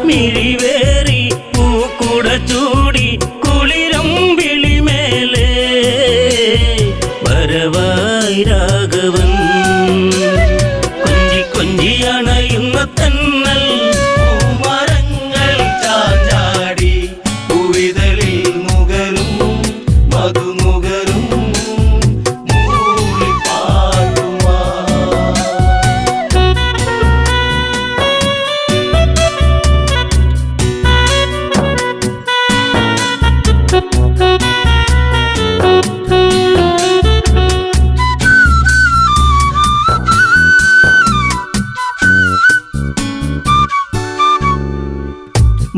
മിഴിവേറി പൂക്കുട ചൂടി കുളിരം വിളിമേലേ വരവായി രാഘവൻ. കൊഞ്ചി കൊഞ്ചി അണയുന്ന തന്നൽ. പൂമരങ്ങൾ ചാഞ്ചാടി പൂവിതളിൽ നുകരും മധുനുകരും മൂളിപ്പാട്ടുമാ.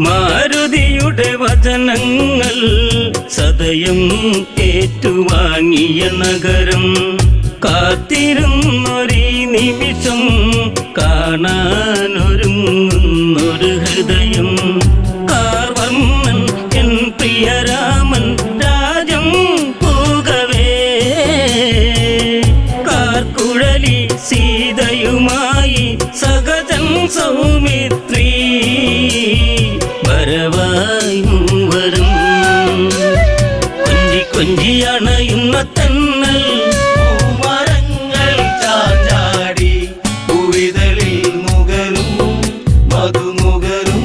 മാരുതിയുടെ വചനങ്ങൾ സദയം ഏറ്റുവാങ്ങിയ നഗരം. കാത്തിരുന്നൊരീ നിമിഷം കാണാനൊരുങ്ങുന്നൊരു ഹൃദയം. കാർവർണ്ണൻ എൻ പ്രിയരാമൻ രാജം പൂകവേ. കാർക്കുഴലി സീതയുമായി സഹജൻ സൗമിത്രി വരവായി മൂവരും. കൊഞ്ചി കൊഞ്ചി അണയുന്ന തന്നൽ. പൂമരങ്ങൾ ചാഞ്ചാടി പൂവിതളിൽ നുകരും മധുനുകരും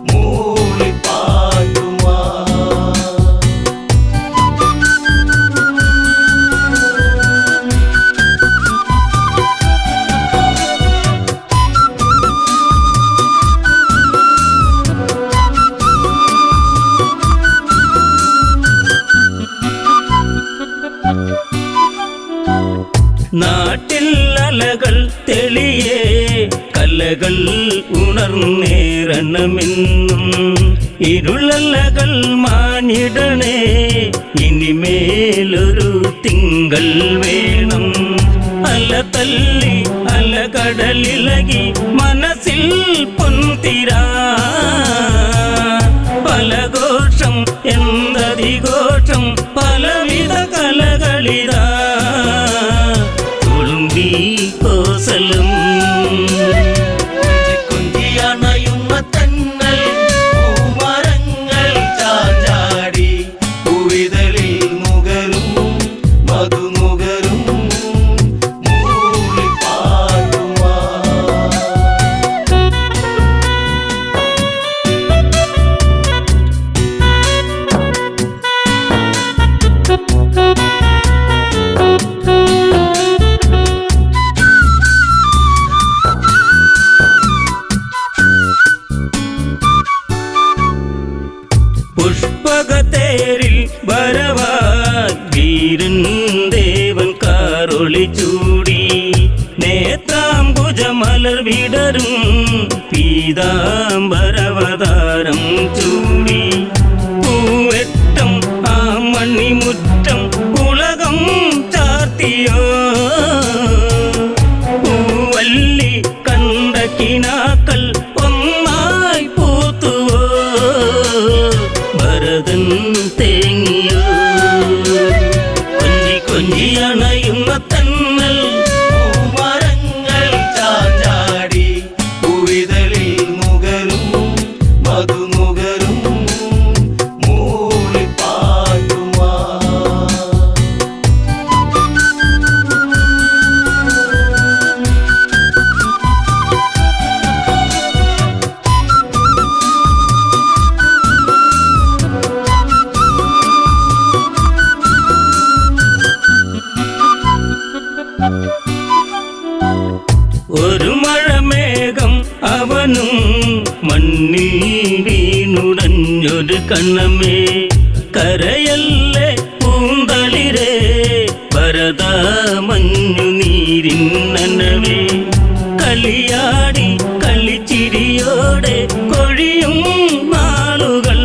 മൂളിപ്പാട്ടുമാ. നാട്ടിൽ അലകൾ തെളിയേ കലകൾ ഉണർന്നേറണമെന്നും. ഇരുളലകൾ മാഞ്ഞിടണേ ഇനിമേലൊരു തിങ്കൾ വേണം. അല തല്ലി അല കടലിളകി മനസ്സിൽ പൊൻതിരാ. പല ഘോഷം എന്തതിഘോഷം പലവിധ കലകളിതാ. തുളുമ്പി കോസലും കൊഞ്ചി അണയുന്ന തന്നൽ. പൂമരങ്ങൾ ചാഞ്ചാടി പൂവിതളിൽ നുകരും മധുനുകരും മൂളിപ്പാട്ടുമാ. പുഷ്പകത്തേരിൽ വരവായി വീരൻ ദേവൻ കാറൊളി ചൂടി. നേത്രാംബുജമലർ വിടരും പീതാംബരവതാരം ചൂടി. പൂവെട്ടം ആ മണിമുറ്റം ഉലകം ചാർത്തിയോ. പൂവല്ലി കണ്ട കിനാക്കൾ പൊന്നും മണ്ണിൽ വീണുടഞ്ഞൊരു കണ്ണമേ കരയല്ലേ പൂന്തളിരേ ഭരത മഞ്ഞു നീരിൻ നനവേ കളിയാടി കളിച്ചിരിയോടെ കൊഴിയും നാളുകൾ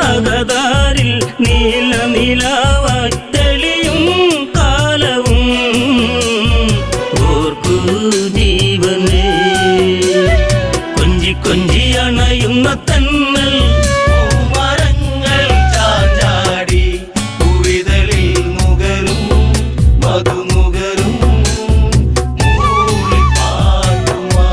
അകതാരിൽ നീല നിലാവായി തെളിയും കാലവും ഓർക്കൂ ജീവനേ കൊഞ്ചി കൊഞ്ചി അണയുന്ന തന്നൽ പൂമരങ്ങൾ ചാഞ്ചാടി പൂവിതളിൽ നുകരും മധുനുകരും മൂളിപ്പാട്ടുമാ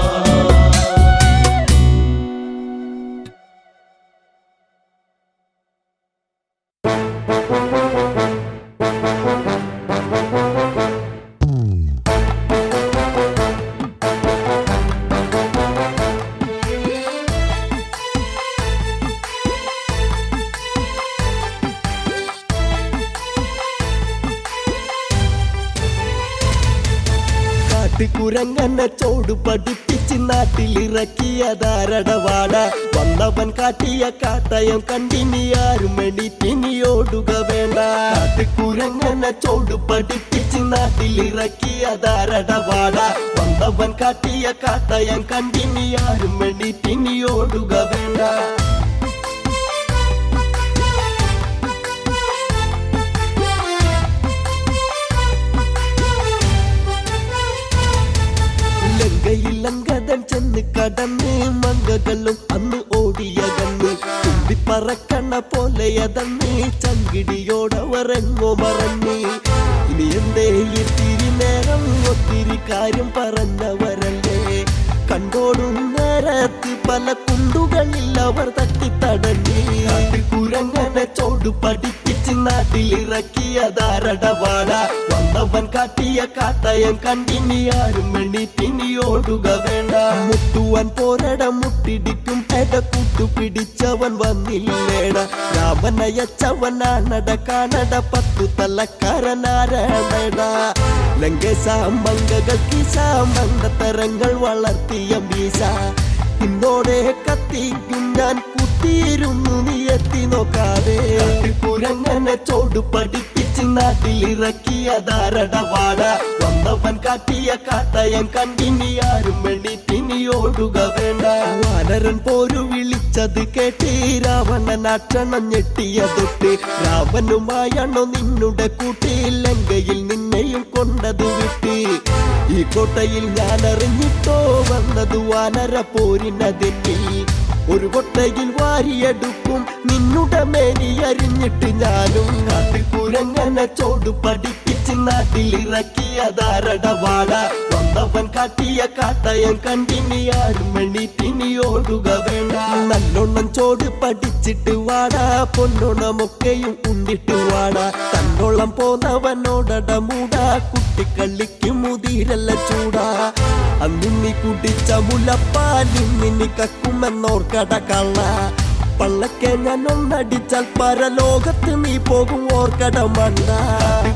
കാട്ടിക്കുരങ്ങനെ ചോട് പഠിപ്പിച്ച് നാട്ടിലിറക്കിയതാരടവാട വന്നവൻ കാട്ടിയ കാട്ടയം കണ്ടിനി ആരും എണീറ്റിനിയോടുക വേണ്ട കാട്ടിക്കുരങ്ങനെ ചോട് പഠിപ്പിച്ച് നാട്ടിലിറക്കിയതാരടവാട വന്നവൻ കാട്ടിയ കാട്ടയം കണ്ടിനി ആരും എണീറ്റിനിയോടുക വേണ്ട ലങ്കതൻ ചെന്ന് കടന്ന് മങ്കകളും അന്ന് ഓടിയകന്ന് തുമ്പിപ്പറക്കണ പോലെയതന്ന് ചങ്കിടിയോടവരെങ്ങോ മറന്ന് ഇനി എന്തേ ഇത്തിരി നേരം ഒത്തിരി കാര്യം പറഞ്ഞവരല്ലേ കണ്ടോടും നേരത്ത് പല കുണ്ടുകളിൽ അവർ തട്ടിത്തടഞ്ഞ് കുരങ്ങനെ ചോട് പഠിപ്പിച്ച് നാട്ടിലിറക്കിയതാരടവാട വന്നവൻ കാട്ടിയ കാട്ടയം കണ്ടിനി ആരും എണീറ്റിനിയോടുക വേണ്ട മുട്ടുവാൻ പോരട മുട്ടിടിക്കും എടക്കൂട്ടു പിടിച്ചവൻ വന്നില്ലേട രാമനയച്ചവനാണട കാണട 10 തലക്കാരനാരണട ലങ്കേശാമ്പങ്കകൾക്ക് ശാമന്തരങ്ങൾ വളർത്തിയ വീശ ഇന്നോടെ കത്തിക്കും ഞാൻ കുത്തിയിരുന്നു നീ എത്തി നോക്കാതെ കുരങ്ങനെ ചോട് പഠിപ്പിച്ച് നാട്ടിലിറക്കിയതാരടവാട വന്നവൻ കാട്ടിയ കാട്ടയം കണ്ടിനി ആരും എണീറ്റിനിയോടുക വേണ്ട വാനരൻ പോരു വിളിച്ചത് കേട്ട് രാവണൻ അക്ഷണം ഞെട്ടിയ തൊട്ട് രാവനുമായാണോ നിന്നുടെ കൂട്ടി ലങ്കയിൽ നിന്നെയും കൊണ്ടത് വിട്ട് ഈ കോട്ടയിൽ ഞാൻ അറിഞ്ഞിട്ടോ വന്നത് വാനര പോരിനതെന്നിൽ ഒരു കൊട്ടയിൽ വാരിയെടുക്കും നിന്നുടെ മേനി അരിഞ്ഞിട്ട് ഞാനും കാട്ടിക്കുരങ്ങനെ ചോട് പഠിപ്പിച്ച് നാട്ടിലിറക്കിയതാരടവാട വന്നവൻ കാട്ടിയ കാട്ടയം കണ്ടിനി ആരും എണീറ്റിനിയോടുക വേണ്ട നല്ലോണം ചോട് പഠിച്ചിട്ട് വാടാ പൊന്നോണമൊക്കെയും ഉണ്ടിട്ട് വാടാ തന്നോളം പോന്നവനോടട മൂടാ കുട്ടിക്കള്ളിക്ക് മുതിരല്ല ചൂടാ അന്നിന്നി കുടിച്ച മുലപ്പാലിന്നി കക്കുമെന്നോർക്കട കള്ള പള്ളക്കെ ഞാൻ ഒന്നടിച്ചാൽ പരലോകത്ത് നീ പോകും ഓർക്കട മണ്ട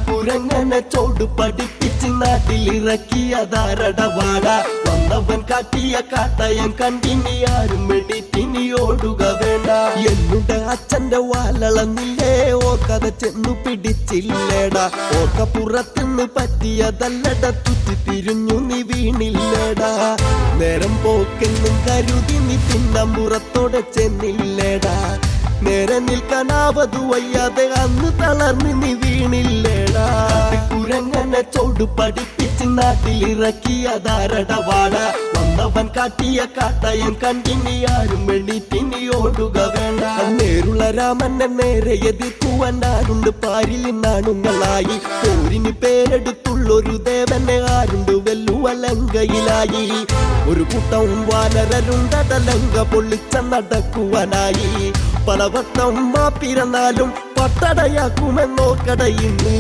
കുരങ്ങനെ ചോട് പഠിപ്പിച്ച് നാട്ടിലിറക്കിയതാരടവാട വന്നവൻ കാട്ടിയ കാട്ടയം കണ്ടിനി ആരും എണീറ്റിനിയോടുക വേണ്ട എന്നുടെ അച്ഛന്റെ വാലളന്നില്ലേ ഓർക്കത ചെന്നു പിടിച്ചില്ലേടാ ഓർക്ക പുറത്തുനിന്ന് പറ്റിയതല്ലട തുറ്റി തിരിഞ്ഞു നീ വീണില്ലേടാ നേരം പോക്കെന്നും കരുതി നീ പിന്നമ്പുറത്തോടെ ചെന്നില്ലേടാ നേരെ നിൽക്കാനാവതു വയ്യാതെ അന്ന് തളർന്ന് നീ വീണില്ലേടാ കുരങ്ങനെ ചോട് പഠിപ്പിച്ച് നാട്ടിലിറക്കിയതാരടവാട വന്നവൻ കാട്ടിയ കാട്ടയം കണ്ടിനി ആരും എണീറ്റിനിയോടുക വേണ്ട നേരുള്ള രാമന്റെ നേരെ എതിർക്കുവാൻ ആരുണ്ട് പാരിൽ നാണുങ്ങളായി പോരിന് പേരെടുത്തുള്ളൊരു ദേവനെ ആരുണ്ട് വെല്ലുവ ലങ്കയിലായി ഒരു കൂട്ടവും വാനരരുണ്ടട ലങ്ക പൊള്ളിച്ച നടക്കുവാനായി പലവട്ടം പിറന്നാലും പട്ടടയാക്കുമെന്നോ കടയിന്ന്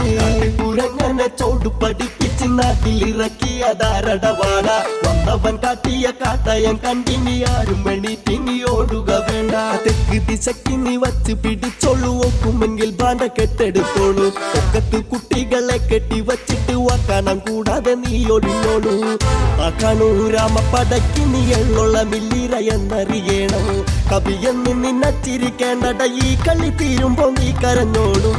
കുരങ്ങനെ ചോട് പഠിപ്പിച്ച് നാട്ടിലിറക്കിയതാരടവാട വന്നവൻ കാട്ടിയ കാട്ടയൻ കണ്ടിനി ആരും എണീറ്റിനി ഓടുക വേണ്ട തെക്ക് ദിശക്ക് നീ വച്ച് പിടിച്ചോളൂ ഒക്കുമെങ്കിൽ ബാണ്ട കെട്ടെടുത്തോളൂ ഒക്കത്ത് കുട്ടികളെ കെട്ടി വച്ചിട്ട് വാക്കണം കൂടാതെ നീ ഒഴിഞ്ഞോളൂ ആ കാണൂ രാമപ്പടയ്ക്ക് നീ എള്ളുള്ള മില്ലിര എന്നറിയണം കവിയെന്ന് നിന്നച്ചിരിക്കേണ്ടട ഈ കളി തീരുമ്പോ നീ കരഞ്ഞോളൂ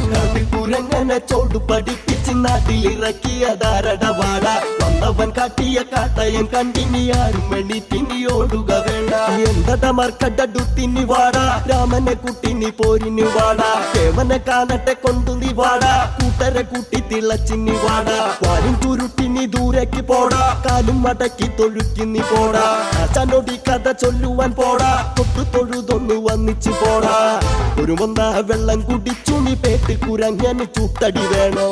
കുരങ്ങനെ ചോട് പഠിപ്പിച്ച് നാട്ടിലിറക്കിയതാരടവാട വന്നവൻ കാട്ടിയ കാട്ടയൻ കണ്ടിനി ആരും എണീറ്റിനി ഓടുക വേണ്ട എന്തട മർക്കടുത്തിനി വാടാ രാമനെ കുട്ടിനി പോരിനി വാടാ കേവനെ കാണട്ടെ കൊണ്ടു നീ വാടാ കൂട്ടരെ കൂട്ടി തിളച്ചിനി വാടാ വാരും ചുരുട്ടിനി ദൂരേക്ക് പോടാ കാലും മടക്കി തൊഴുക്കിനി പോടാ അച്ഛനോടി കഥ ചൊല്ലുവാൻ പോടാ തൊട്ടു തൊഴുതൊന്നു വന്നിച്ചു പോടാ ഒരു മൊന്ന വെള്ളം കുടിച്ചു നീ പേട്ട് കുരങ്ങന് ചൂട്ടടി വേണോ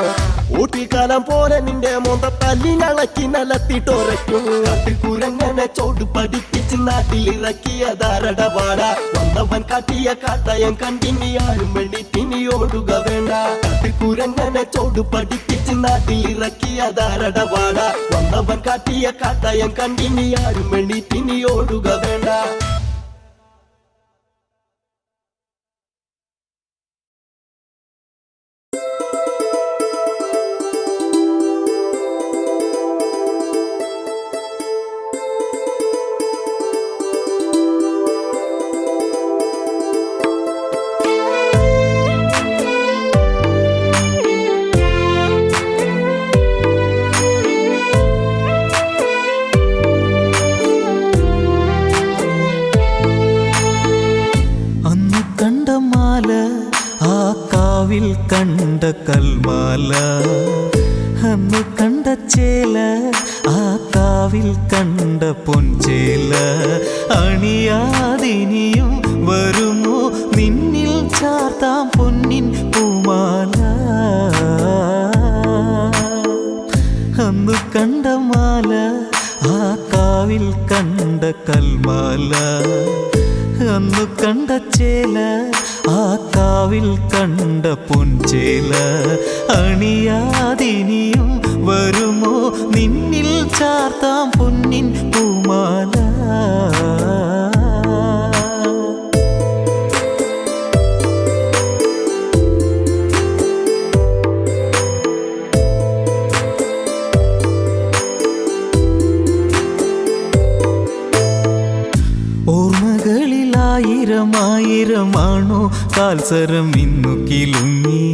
ഊട്ടിക്കാലം പോലെ നിന്റെ മോന്ത തല്ലി ഞളക്കി നിലത്തിട്ടൊരയ്ക്കും കുരങ്ങനെ ചോട് പഠിപ്പിച്ച് നാട്ടിലിറക്കിയതാരടവാട വന്നവൻ കാട്ടിയ കാട്ടയൻ കണ്ടിനി ആരും എണീറ്റിനി ഓടുക വേണ്ട കുരങ്ങനെ ചോട് പഠിപ്പിച്ച് നാട്ടിലിറക്കിയതാരടവാട വന്നവൻ കാട്ടിയ കാട്ടയൻ കണ്ടിനി ആരും എണീറ്റിനി ഓടുക വേണ്ട കണ്ട കൽമാല അന്ന് കണ്ട ചേല ആ കാവിൽ കണ്ട പൊൻചേല അണിയാതിനിയും വരുമോ നിന്നിൽ ചാർത്താം പൊന്നിൻ പൂമാല അന്ന് കണ്ട മാല ആ കാവിൽ കണ്ട കൽമാല അന്നു കണ്ട ചേല ആ കാവിൽ കണ്ട പൊൻചേല അണിയാതിനിയും വരുമോ നിന്നിൽ ചാർത്താം പൊന്നിൻ പൂമാല ഓർമ്മകളിലായിരമായിരമാണോ കാൽസരം ഇന്നു കിലുങ്ങി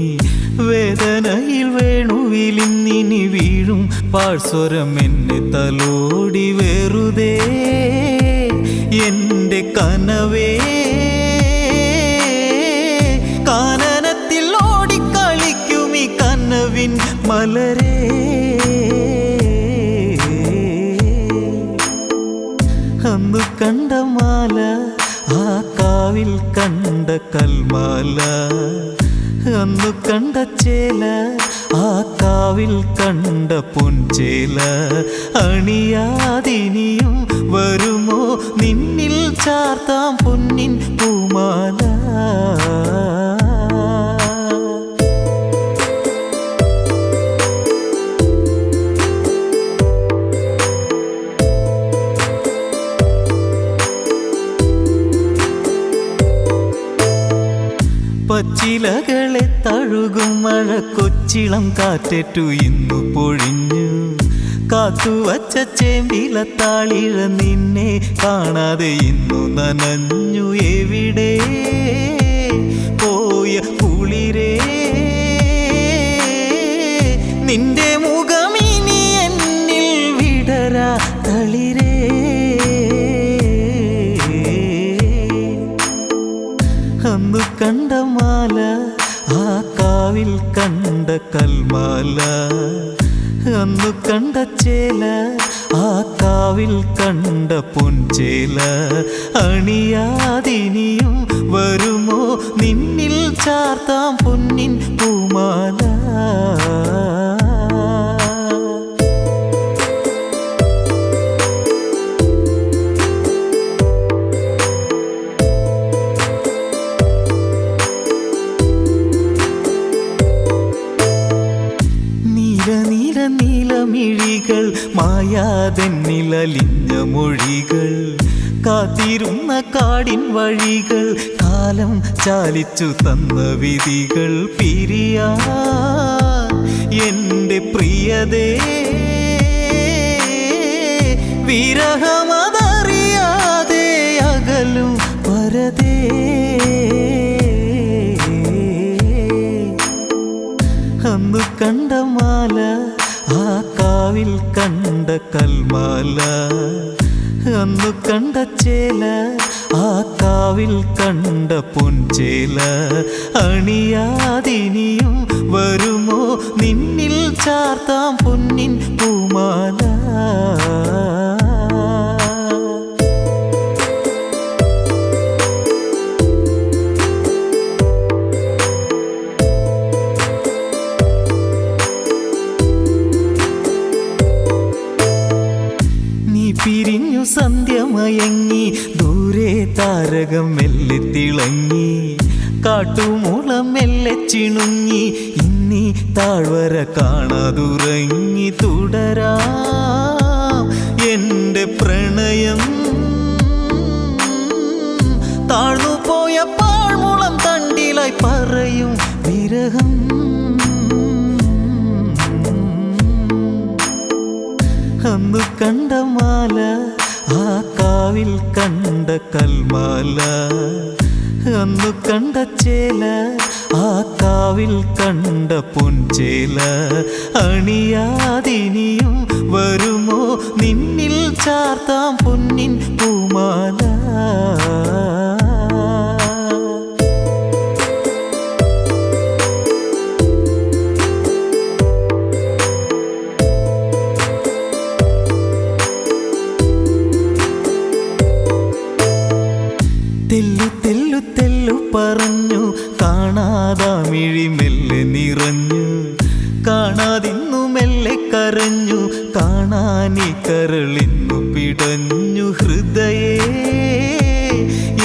വേദനയിൽ വേണുവിലിന്നിനി വീഴും പാഴ്സ്വരം എന്നെ തലോടി വെറുതെ എൻ്റെ കനവേ കാനനത്തിൽ ഓടിക്കളിക്കും ഈ കനവിൻ മലരേ അന്നു കണ്ട മാല ആ കാവിൽ കണ്ട കൽമാല അന്നു കണ്ട ചേല ആ കാവിൽ കണ്ട പൊൻചേല അണിയാതിനിയും വരുമോ നിന്നിൽ ചാർത്താം പൊന്നിൻ പൂമാല പച്ചിലകളെ തഴുകും മഴ കൊച്ചിളം കാറ്റേറ്റു ഇന്നു പൊഴിഞ്ഞു കാത്തുവച്ച ചേമ്പില താളിഴ നിന്നെ കാണാതെ ഇന്നു നനഞ്ഞു എവിടെ പോയ കുളിരേ നിന്റെ മുഖമിനി എന്നിൽ വിടരാ തളിരേ അന്നു കണ്ട മാല ആ കാവിൽ കണ്ട കൽമാല അന്നു കണ്ട ചേല ആ കാവിൽ കണ്ട പൊൻചേല അണിയാതിനിയും വരുമോ നിന്നിൽ ചാർത്താം പൊന്നിൻ പൂമാല കാണാതെന്നിലലിഞ്ഞ മൊഴികൾ കാത്തിരുന്ന കാടിൻ വഴികൾ കാലം ചാലിച്ചു തന്ന വിധികൾ പിരിയാ എൻ്റെ പ്രിയതേ വിരഹമതറിയാതെ അകലും വരതേ അന്നു കണ്ട മാല ആ കാവിൽ കണ്ട കൽമാല അന്നു കണ്ട ചേല ആ കാവിൽ കണ്ട പൊൻചേല അണിയാതിനിയും വരുമോ നിന്നിൽ ചാർത്താം പൊന്നിൻ പൂമാല പിരിഞ്ഞു സന്ധ്യമയങ്ങി ദൂരെ താരകം മെല്ലെ തിളങ്ങി കാട്ടുമൂളം മെല്ലെ ചിണുങ്ങി ഇന്നീ താഴ്വര കാണാതുറങ്ങി തുടരാം എൻ്റെ പ്രണയം താഴ്ന്നു പോയ പാഴ്മുളം തണ്ടിലായി പറയും വിരഹം അന്നു കണ്ട മാല ആ കാവിൽ കണ്ട കൽമാല അന്നു കണ്ട ചേല ആ കാവിൽ കണ്ട പൊൻചേല അണിയാതിനിയും വരുമോ നിന്നിൽ ചാർത്താം പൊന്നിൻ പൂമാല തെല്ലു തെല്ലു തെല്ലു പറഞ്ഞു കാണാതാമിഴി മെല്ലെ നിറഞ്ഞു കാണാതിന്നു മെല്ലെ കരഞ്ഞു കാണാനി കരളിന്നു പിടഞ്ഞു ഹൃദയേ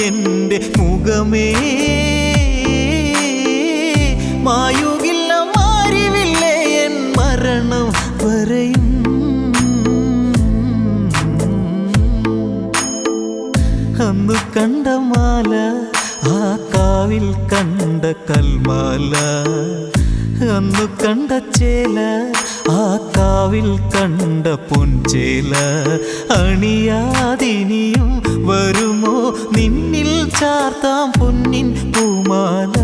എൻ്റെ മുഖമേ മായുകില്ല മാരിവില്ലേ എൻ മരണം വരെയും അന്നു കണ്ട മാല ആ കാവിൽ കണ്ട കൽമാല അന്നു കണ്ട ചേല ആ കാവിൽ കണ്ട പൊൻചേല അണിയാതിനിയും വരുമോ നിന്നിൽ ചാർത്താം പൊന്നിൻ പൂമാല